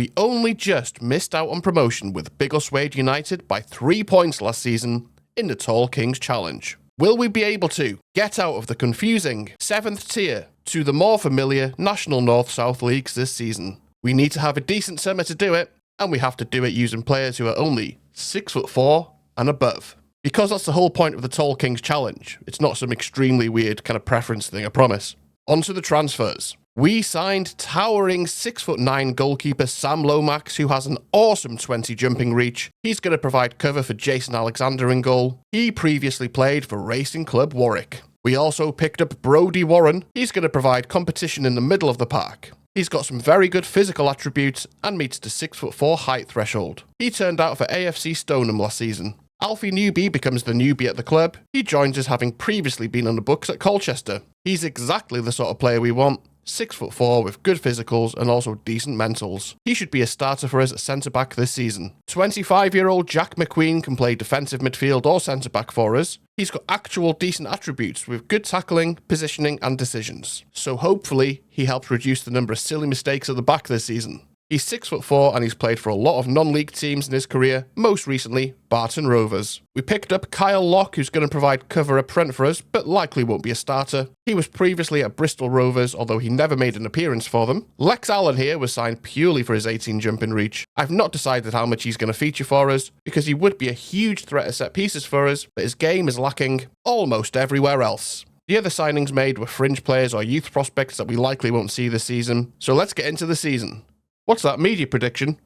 We only just missed out on promotion with Biggleswade United by 3 points last season in the Tall Kings Challenge. Will we be able to get out of the confusing 7th tier to the more familiar National North-South Leagues this season? We need to have a decent summer to do it, and we have to do it using players who are only 6'4" and above. Because that's the whole point of the Tall Kings Challenge. It's not some extremely weird kind of preference thing, I promise. On to the transfers. We signed towering 6'9" goalkeeper Sam Lomax, who has an awesome 20 jumping reach. He's going to provide cover for Jason Alexander in goal. He previously played for Racing Club Warwick. We also picked up Brodie Warren. He's going to provide competition in the middle of the park. He's got some very good physical attributes and meets the 6'4" height threshold. He turned out for AFC Stoneham last season. Alfie Newby becomes the newbie at the club. He joins us having previously been on the books at Colchester. He's exactly the sort of player we want. 6'4" with good physicals and also decent mentals. He should be a starter for us at centre-back this season. 25-year-old Jack McQueen can play defensive midfield or centre-back for us. He's got actual decent attributes with good tackling, positioning and decisions. So hopefully he helps reduce the number of silly mistakes at the back this season. He's 6'4" and he's played for a lot of non-league teams in his career, most recently Barton Rovers. We picked up Kyle Locke, who's going to provide cover up front for us, but likely won't be a starter. He was previously at Bristol Rovers, although he never made an appearance for them. Lex Allen here was signed purely for his 18 jumping reach. I've not decided how much he's going to feature for us, because he would be a huge threat at set pieces for us, but his game is lacking almost everywhere else. The other signings made were fringe players or youth prospects that we likely won't see this season. So let's get into the season. What's that media prediction?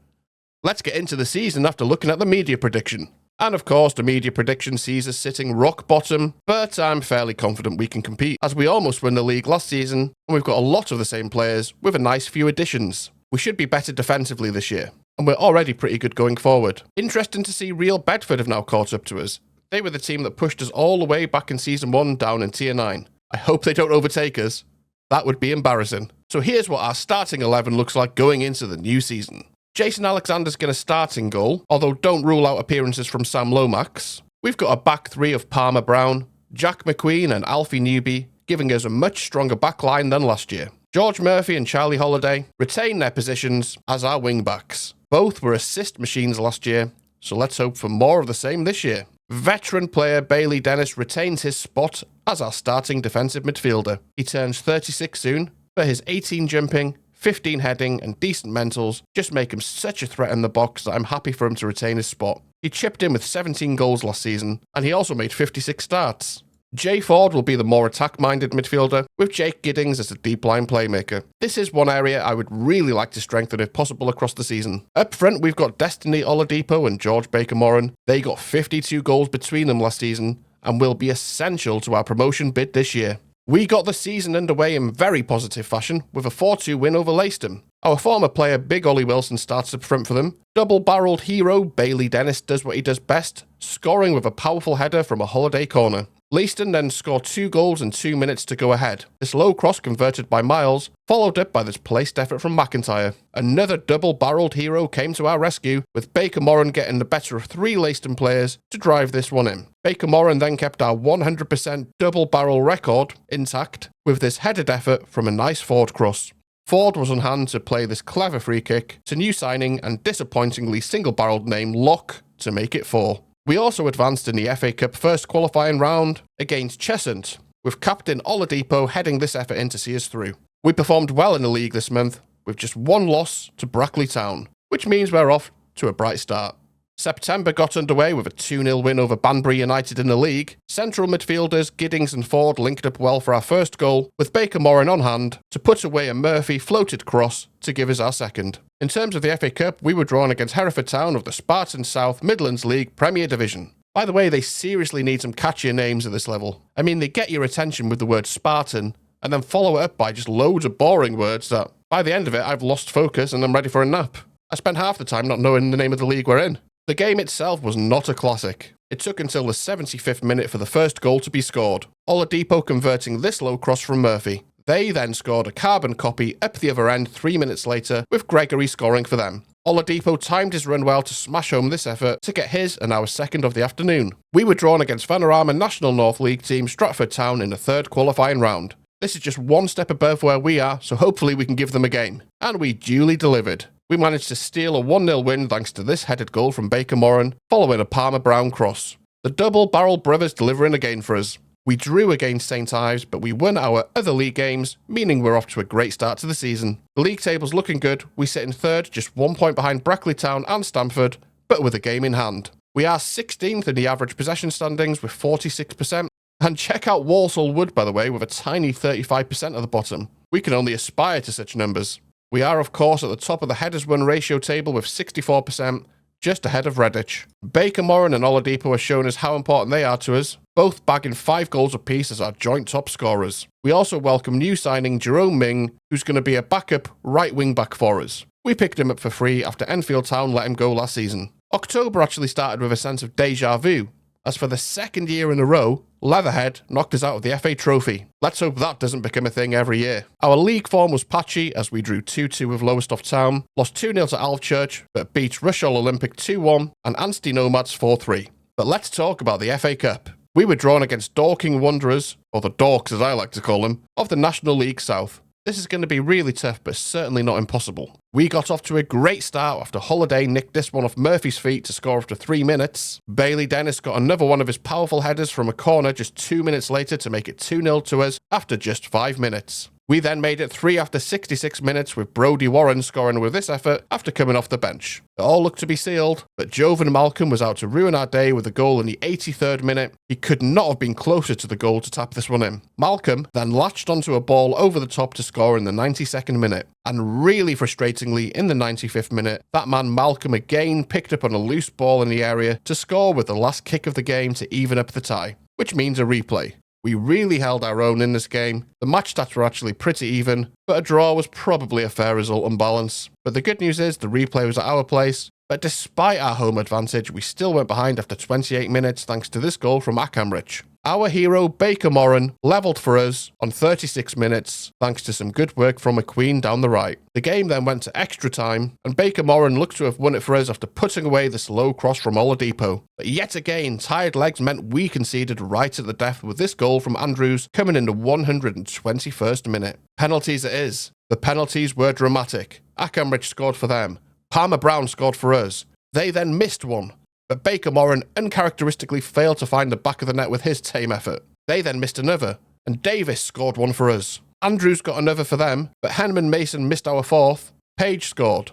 Let's get into the season after looking at the media prediction. And of course, the media prediction sees us sitting rock bottom, but I'm fairly confident we can compete, as we almost won the league last season, and we've got a lot of the same players with a nice few additions. We should be better defensively this year, and we're already pretty good going forward. Interesting to see Real Bedford have now caught up to us. They were the team that pushed us all the way back in Season 1 down in Tier 9. I hope they don't overtake us. That would be embarrassing. So here's what our starting 11 looks like going into the new season. Jason Alexander's going to start in goal, although don't rule out appearances from Sam Lomax. We've got a back three of Palmer Brown, Jack McQueen and Alfie Newby, giving us a much stronger back line than last year. George Murphy and Charlie Holiday retain their positions as our wing backs. Both were assist machines last year, so let's hope for more of the same this year. Veteran player Bailey Dennis retains his spot as our starting defensive midfielder. He turns 36 soon, but his 18 jumping, 15 heading and decent mentals just make him such a threat in the box that I'm happy for him to retain his spot. He chipped in with 17 goals last season, and he also made 56 starts. Jay Ford will be the more attack-minded midfielder, with Jake Giddings as a deep-line playmaker. This is one area I would really like to strengthen if possible across the season. Up front, we've got Destiny Oladipo and George Baker-Moran. They got 52 goals between them last season, and will be essential to our promotion bid this year. We got the season underway in very positive fashion, with a 4-2 win over Leiston. Our former player Big Ollie Wilson starts up front for them. Double-barreled hero Bailey Dennis does what he does best, scoring with a powerful header from a Holiday corner. Leiston then scored 2 goals in 2 minutes to go ahead. This low cross converted by Miles, followed up by this placed effort from McIntyre. Another double-barreled hero came to our rescue, with Baker-Moran getting the better of 3 Leiston players to drive this one in. Baker-Moran then kept our 100% double-barrel record intact with this headed effort from a nice Ford cross. Ford was on hand to play this clever free kick to new signing and disappointingly single-barreled name Locke to make it 4. We also advanced in the FA Cup first qualifying round against Cheshunt, with captain Oladipo heading this effort in to see us through. We performed well in the league this month, with just 1 loss to Brackley Town, which means we're off to a bright start. September got underway with a 2-0 win over Banbury United in the league. Central midfielders Giddings and Ford linked up well for our first goal, with Baker-Moran on hand to put away a Murphy floated cross to give us our second. In terms of the FA Cup, we were drawn against Hereford Town of the Spartan South Midlands League Premier Division. By the way, they seriously need some catchier names at this level. I mean, they get your attention with the word Spartan, and then follow it up by just loads of boring words that, by the end of it, I've lost focus and I'm ready for a nap. I spent half the time not knowing the name of the league we're in. The game itself was not a classic. It took until the 75th minute for the first goal to be scored, Oladipo converting this low cross from Murphy. They then scored a carbon copy up the other end 3 minutes later, with Gregory scoring for them. Oladipo timed his run well to smash home this effort to get his and our second of the afternoon. We were drawn against Vanarama National North League team Stratford Town in the third qualifying round. This is just one step above where we are, so hopefully we can give them a game. And we duly delivered. We managed to steal a 1-0 win thanks to this headed goal from Baker Moran, following a Palmer Brown cross. The double-barrel brothers delivering again for us. We drew against St Ives, but we won our other league games, meaning we're off to a great start to the season. The league table's looking good. We sit in third, just 1 point behind Brackley Town and Stamford, but with a game in hand. We are 16th in the average possession standings with 46%. And check out Walsall Wood, by the way, with a tiny 35% at the bottom. We can only aspire to such numbers. We are, of course, at the top of the headers won ratio table with 64%, just ahead of Redditch. Baker Moran and Oladipo have shown us how important they are to us, both bagging 5 goals apiece as our joint top scorers. We also welcome new signing Jerome Ming, who's going to be a backup right wing back for us. We picked him up for free after Enfield Town let him go last season. October actually started with a sense of deja vu, as for the second year in a row, Leatherhead knocked us out of the FA Trophy. Let's hope that doesn't become a thing every year. Our league form was patchy as we drew 2-2 with Lowestoft Town, lost 2-0 to Alvechurch, but beat Rushall Olympic 2-1 and Anstey Nomads 4-3. But let's talk about the FA Cup. We were drawn against Dorking Wanderers, or the Dorks as I like to call them, of the National League South. This is going to be really tough, but certainly not impossible. We got off to a great start after Holiday nicked this one off Murphy's feet to score after 3 minutes. Bailey Dennis got another one of his powerful headers from a corner just 2 minutes later to make it 2-0 to us after just 5 minutes. We then made it 3 after 66 minutes with Brodie Warren scoring with this effort after coming off the bench. It all looked to be sealed, but Jovan Malcolm was out to ruin our day with a goal in the 83rd minute. He could not have been closer to the goal to tap this one in. Malcolm then latched onto a ball over the top to score in the 92nd minute. And really frustratingly, in the 95th minute, that man Malcolm again picked up on a loose ball in the area to score with the last kick of the game to even up the tie, which means a replay. We really held our own in this game. The match stats were actually pretty even, but a draw was probably a fair result on balance. But the good news is the replay was at our place, but despite our home advantage, we still went behind after 28 minutes thanks to this goal from Akamrich. Our hero, Baker Moran, levelled for us on 36 minutes, thanks to some good work from McQueen down the right. The game then went to extra time, and Baker Moran looked to have won it for us after putting away the slow cross from Oladipo. But yet again, tired legs meant we conceded right at the death with this goal from Andrews coming in the 121st minute. Penalties it is. The penalties were dramatic. Akamrich scored for them. Palmer Brown scored for us. They then missed one, but Baker Moran uncharacteristically failed to find the back of the net with his tame effort. They then missed another, and Davis scored one for us. Andrews got another for them, but Henman Mason missed our fourth. Page scored.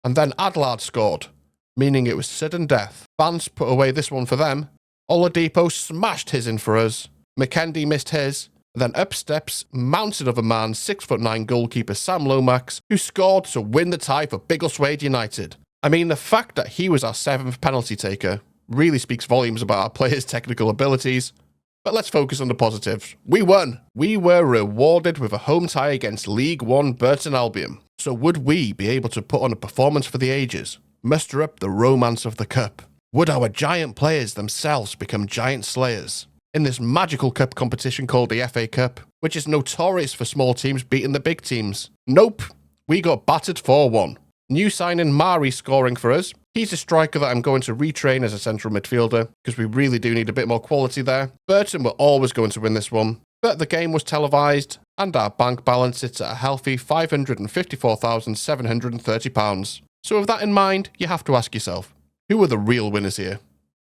And then Adlard scored, meaning it was sudden death. Vance put away this one for them. Oladipo smashed his in for us. McKendy missed his. Then up steps mountain of a man, 6'9" goalkeeper Sam Lomax, who scored to win the tie for Biggleswade United. I mean, the fact that he was our 7th penalty taker really speaks volumes about our players' technical abilities. But let's focus on the positives. We won. We were rewarded with a home tie against League One Burton Albion. So would we be able to put on a performance for the ages? Muster up the romance of the cup? Would our giant players themselves become giant slayers? In this magical cup competition called the FA Cup, which is notorious for small teams beating the big teams. Nope. We got battered 4-1. New signing Mari scoring for us. He's a striker that I'm going to retrain as a central midfielder because we really do need a bit more quality there. Burton were always going to win this one, but the game was televised and our bank balance sits at a healthy £554,730. So with that in mind, you have to ask yourself, who are the real winners here?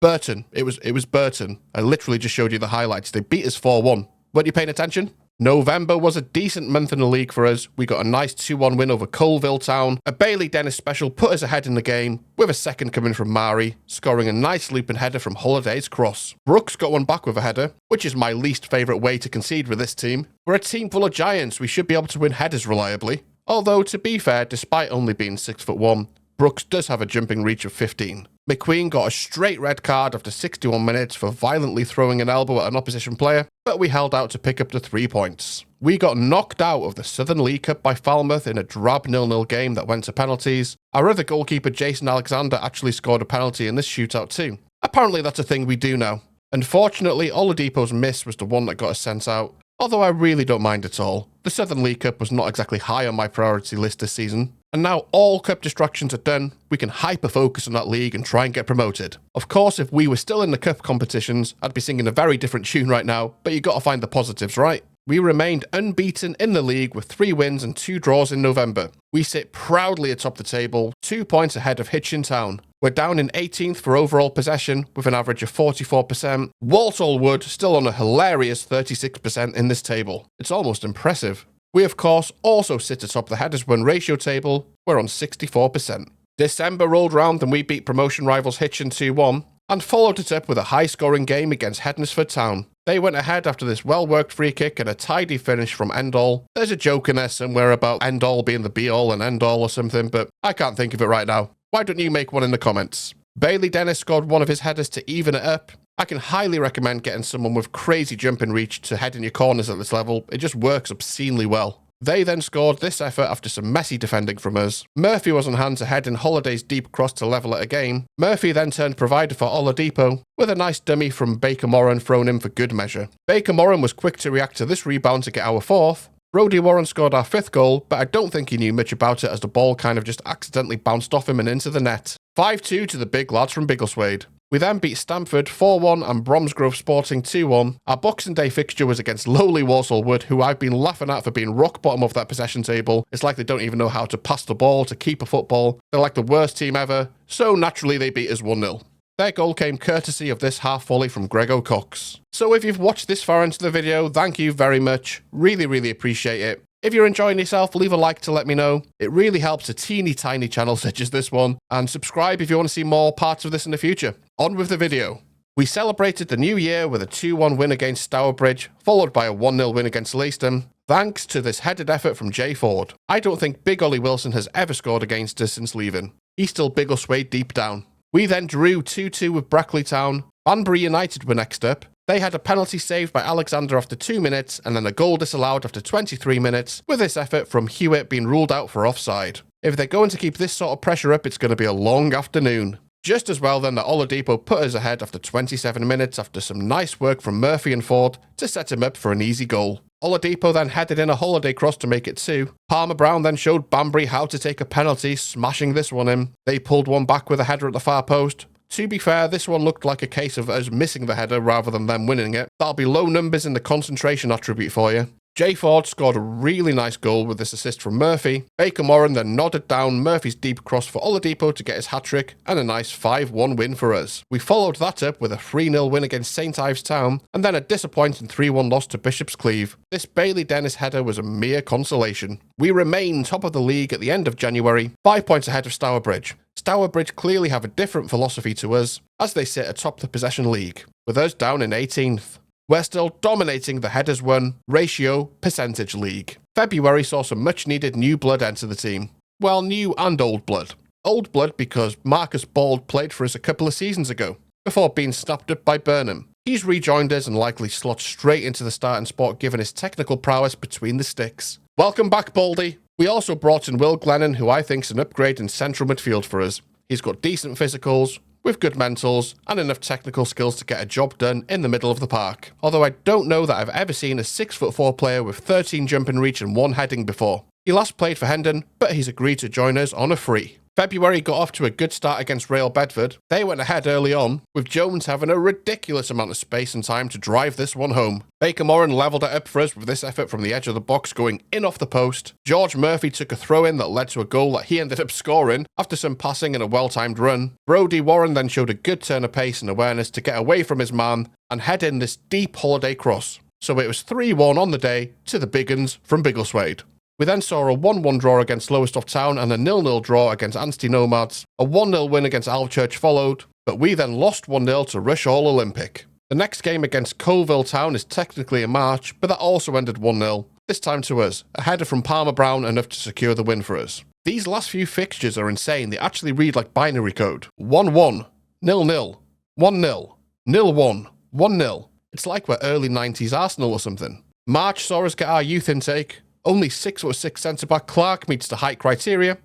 Burton. It was Burton. I literally just showed you the highlights. They beat us 4-1. Weren't you paying attention? November was a decent month in the league for us. We got a nice 2-1 win over Colville Town. A Bailey Dennis special put us ahead in the game, with a second coming from Mari, scoring a nice looping header from Holiday's cross. Brooks got one back with a header, which is my least favourite way to concede with this team. We're a team full of giants, we should be able to win headers reliably. Although, to be fair, despite only being 6'1", Brooks does have a jumping reach of 15. McQueen got a straight red card after 61 minutes for violently throwing an elbow at an opposition player, but we held out to pick up the 3 points. We got knocked out of the Southern League Cup by Falmouth in a drab 0-0 game that went to penalties. Our other goalkeeper, Jason Alexander, actually scored a penalty in this shootout too. Apparently that's a thing we do now. Unfortunately, Oladipo's miss was the one that got us sent out, although I really don't mind at all. The Southern League Cup was not exactly high on my priority list this season. And now all cup distractions are done, we can hyper-focus on that league and try and get promoted. Of course, if we were still in the cup competitions, I'd be singing a very different tune right now, but you gotta find the positives, right? We remained unbeaten in the league with 3 wins and 2 draws in November. We sit proudly atop the table, 2 points ahead of Hitchin Town. We're down in 18th for overall possession with an average of 44%. Walsall Wood still on a hilarious 36% in this table. It's almost impressive. We of course also sit atop the headers won ratio table. We're on 64%. December rolled round and we beat promotion rivals Hitchin 2-1 and followed it up with a high-scoring game against Hednesford Town. They went ahead after this well-worked free kick and a tidy finish from Endall. There's a joke in there somewhere about Endall being the be-all and end-all or something, but I can't think of it right now. Why don't you make one in the comments? Bailey Dennis scored one of his headers to even it up. I can highly recommend getting someone with crazy jumping reach to head in your corners at this level. It just works obscenely well. They then scored this effort after some messy defending from us. Murphy was on hand to head in Holiday's deep cross to level it again. Murphy then turned provider for Oladipo, with a nice dummy from Baker Moran thrown in for good measure. Baker Moran was quick to react to this rebound to get our 4th. Brody Warren scored our 5th goal, but I don't think he knew much about it as the ball kind of just accidentally bounced off him and into the net. 5-2 to the big lads from Biggleswade. We then beat Stamford 4-1 and Bromsgrove Sporting 2-1. Our Boxing Day fixture was against lowly Walsall Wood, who I've been laughing at for being rock bottom of that possession table. It's like they don't even know how to pass the ball, to keep a football. They're like the worst team ever, so naturally they beat us 1-0. Their goal came courtesy of this half volley from Greg O'Cox. So if you've watched this far into the video, thank you very much. Really appreciate it. If you're enjoying yourself, leave a like to let me know. It really helps a teeny tiny channel such as this one. And subscribe if you want to see more parts of this in the future. On with the video. We celebrated the new year with a 2-1 win against Stourbridge, followed by a 1-0 win against Leiston, thanks to this headed effort from Jay Ford. I don't think Big Ollie Wilson has ever scored against us since leaving. He's still Biggleswade deep down. We then drew 2-2 with Brackley Town. Banbury United were next up. They had a penalty saved by Alexander after 2 minutes and then a goal disallowed after 23 minutes, with this effort from Hewitt being ruled out for offside. If they're going to keep this sort of pressure up, it's going to be a long afternoon. Just as well then that Oladipo put us ahead after 27 minutes after some nice work from Murphy and Ford to set him up for an easy goal. Oladipo then headed in a holiday cross to make it 2. Palmer Brown then showed Banbury how to take a penalty, smashing this one in. They pulled one back with a header at the far post. To be fair, this one looked like a case of us missing the header rather than them winning it. That'll be low numbers in the concentration attribute for you. Jay Ford scored a really nice goal with this assist from Murphy. Baker Moran then nodded down Murphy's deep cross for Oladipo to get his hat-trick, and a nice 5-1 win for us. We followed that up with a 3-0 win against St Ives Town, and then a disappointing 3-1 loss to Bishop's Cleeve. This Bailey Dennis header was a mere consolation. We remain top of the league at the end of January, 5 points ahead of Stourbridge. Stourbridge clearly have a different philosophy to us, as they sit atop the possession league, with us down in 18th. We're still dominating the headers won ratio percentage league. February saw some much needed new blood enter the team. Well, new and old blood. Old blood because Marcus Bald played for us a couple of seasons ago, before being snapped up by Burnham. He's rejoined us and likely slots straight into the starting spot given his technical prowess between the sticks. Welcome back, Baldy. We also brought in Will Glennon, who I think's an upgrade in central midfield for us. He's got decent physicals, with good mentals, and enough technical skills to get a job done in the middle of the park. Although I don't know that I've ever seen a 6'4" player with 13 jumping reach and 1 heading before. He last played for Hendon, but he's agreed to join us on a free. February got off to a good start against Rail Bedford. They went ahead early on, with Jones having a ridiculous amount of space and time to drive this one home. Baker Moran levelled it up for us with this effort from the edge of the box going in off the post. George Murphy took a throw-in that led to a goal that he ended up scoring after some passing and a well-timed run. Brody Warren then showed a good turn of pace and awareness to get away from his man and head in this deep holiday cross. So it was 3-1 on the day to the big uns from Biggleswade. We then saw a 1-1 draw against Lowestoft Town and a 0-0 draw against Anstey Nomads. A 1-0 win against Alvechurch followed, but we then lost 1-0 to Rush All Olympic. The next game against Colville Town is technically a March, but that also ended 1-0, this time to us, a header from Palmer Brown enough to secure the win for us. These last few fixtures are insane, they actually read like binary code. 1-1, 0-0, 1-0, 0-1, 1-0. It's like we're early 90s Arsenal or something. March saw us get our youth intake. Only 6'6" centre-back Clark meets the height criteria,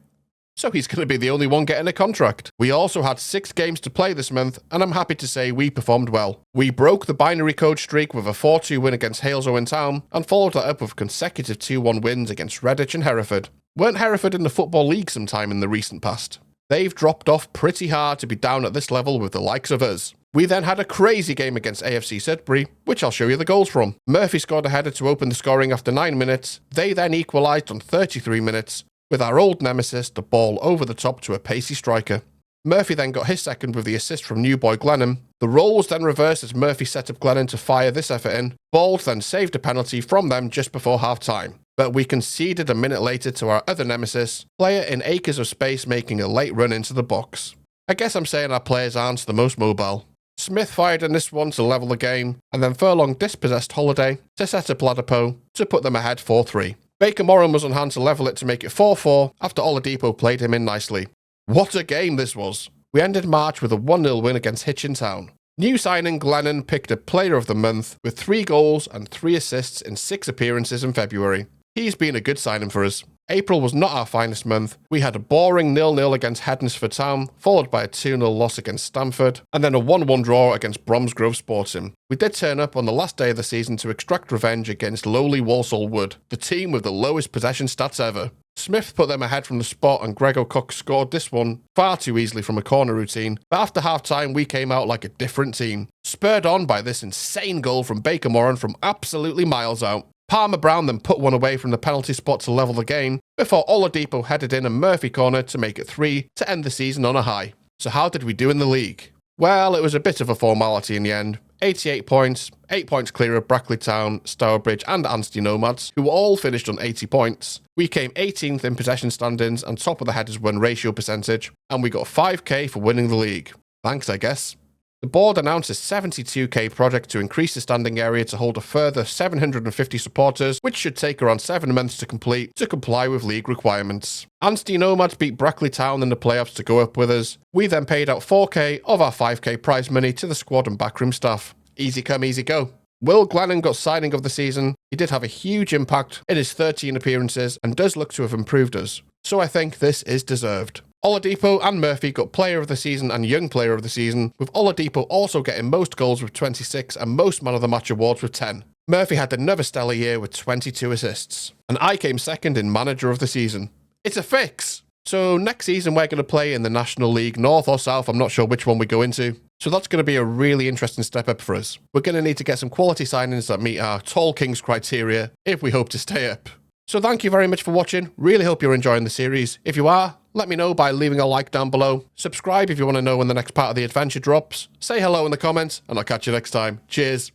so he's going to be the only one getting a contract. We also had 6 games to play this month, and I'm happy to say we performed well. We broke the binary code streak with a 4-2 win against Halesoe in town, and followed that up with consecutive 2-1 wins against Redditch and Hereford. Weren't Hereford in the Football League sometime in the recent past? They've dropped off pretty hard to be down at this level with the likes of us. We then had a crazy game against AFC Sudbury, which I'll show you the goals from. Murphy scored a header to open the scoring after 9 minutes. They then equalised on 33 minutes, with our old nemesis, the ball over the top to a pacey striker. Murphy then got his second with the assist from new boy Glennon. The role was then reversed as Murphy set up Glennon to fire this effort in. Bald then saved a penalty from them just before half-time. But we conceded a minute later to our other nemesis, player in acres of space making a late run into the box. I guess I'm saying our players aren't the most mobile. Smith fired in this one to level the game, and then Furlong dispossessed Holiday to set up Ladapo to put them ahead 4-3. Baker Moran was on hand to level it to make it 4-4 after Oladipo played him in nicely. What a game this was! We ended March with a 1-0 win against Hitchin Town. New signing Glennon picked up Player of the Month with 3 goals and 3 assists in 6 appearances in February. He's been a good signing for us. April was not our finest month. We had a boring 0-0 against Hednesford Town, followed by a 2-0 loss against Stamford, and then a 1-1 draw against Bromsgrove Sporting. We did turn up on the last day of the season to extract revenge against lowly Walsall Wood, the team with the lowest possession stats ever. Smith put them ahead from the spot and Gregor Cook scored this one far too easily from a corner routine, but after half-time we came out like a different team, spurred on by this insane goal from Baker Moran from absolutely miles out. Palmer Brown then put one away from the penalty spot to level the game, before Oladipo headed in a Murphy corner to make it 3 to end the season on a high. So how did we do in the league? Well, it was a bit of a formality in the end. 88 points, 8 points clear of Brackley Town, Stourbridge and Anstey Nomads, who all finished on 80 points. We came 18th in possession standings and top of the headers win ratio percentage, and we got 5k for winning the league. Thanks, I guess. The board announced a 72k project to increase the standing area to hold a further 750 supporters, which should take around 7 months to complete to comply with league requirements. Anstey Nomads beat Brackley Town in the playoffs to go up with us. We then paid out 4k of our 5k prize money to the squad and backroom staff. Easy come, easy go. Will Glennon got signing of the season. He did have a huge impact in his 13 appearances and does look to have improved us. So I think this is deserved. Oladipo and Murphy got Player of the Season and Young Player of the Season, with Oladipo also getting most goals with 26 and most Man of the Match awards with 10. Murphy had another stellar year with 22 assists. And I came second in Manager of the Season. It's a fix! So next season we're going to play in the National League North or South, I'm not sure which one we go into. So that's going to be a really interesting step up for us. We're going to need to get some quality signings that meet our Tall Kings criteria if we hope to stay up. So thank you very much for watching. Really hope you're enjoying the series. If you are, let me know by leaving a like down below. Subscribe if you want to know when the next part of the adventure drops. Say hello in the comments, and I'll catch you next time. Cheers.